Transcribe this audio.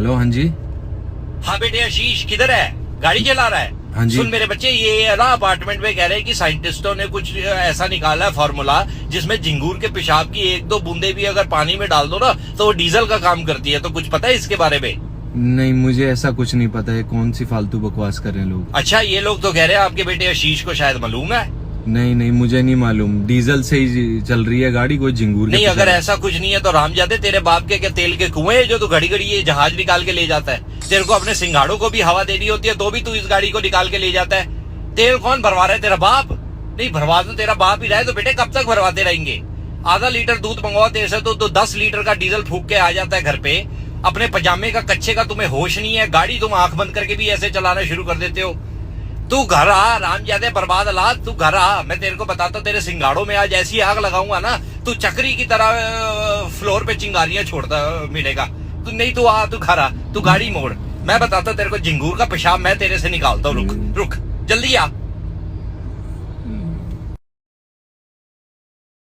Hello, हाँ जी। हाँ बेटे आशीष किधर है? गाड़ी चला रहा है? हाँ जी। सुन मेरे बच्चे, ये है ना अपार्टमेंट में कह रहे हैं कि साइंटिस्टों ने कुछ ऐसा निकाला है फॉर्मूला जिसमें झिंगूर के पेशाब की एक दो बूंदे भी अगर पानी में डाल दो ना तो वो डीजल का काम करती है। तो कुछ पता है इसके बारे में? नहीं, मुझे ऐसा कुछ नहीं पता है। कौन सी फालतू बकवास कर रहे हैं लोग। अच्छा, ये लोग तो कह रहे हैं आपके बेटे आशीष को शायद मालूम है। नहीं, मुझे नहीं मालूम। डीजल से ही चल रही है गाड़ी, कोई झिंगूर के नहीं, पेशाब। अगर ऐसा कुछ नहीं है तो रामजादे तेरे बाप के क्या तेल के कुएं हैं जो तू घड़ी घड़ी ये जहाज निकाल के ले जाता है? तेरे को अपने सिंगाड़ों को भी हवा देनी होती है तो भी तू इस गाड़ी को निकाल के ले जाता है। तेल कौन भरवा रहा है? तेरा बाप? नहीं, भरवा तो तेरा बाप ही रहा है तो बेटे कब तक भरवाते रहेंगे? आधा लीटर दूध मंगवाओ तेरे से तो 10 लीटर का डीजल फूक के आ जाता है घर पे। अपने पजामे का कच्चे का तुम्हें होश नहीं है। गाड़ी तुम आंख बंद करके भी ऐसे चलाना शुरू कर देते हो। तू घर आ रामजादे बर्बाद औलाद, तू घर आ। मैं तेरे को बताता हूँ, तेरे सिंगाड़ों में आज ऐसी आग लगाऊंगा ना तू चक्री की तरह फ्लोर पे चिंगारियां छोड़ता मिलेगा। तू नहीं, तू आ, तू घर आ, तू गाड़ी मोड़। मैं बताता हूँ तेरे को, झिंगूर का पेशाब मैं तेरे से निकालता हूँ। रुक जल्दी आ।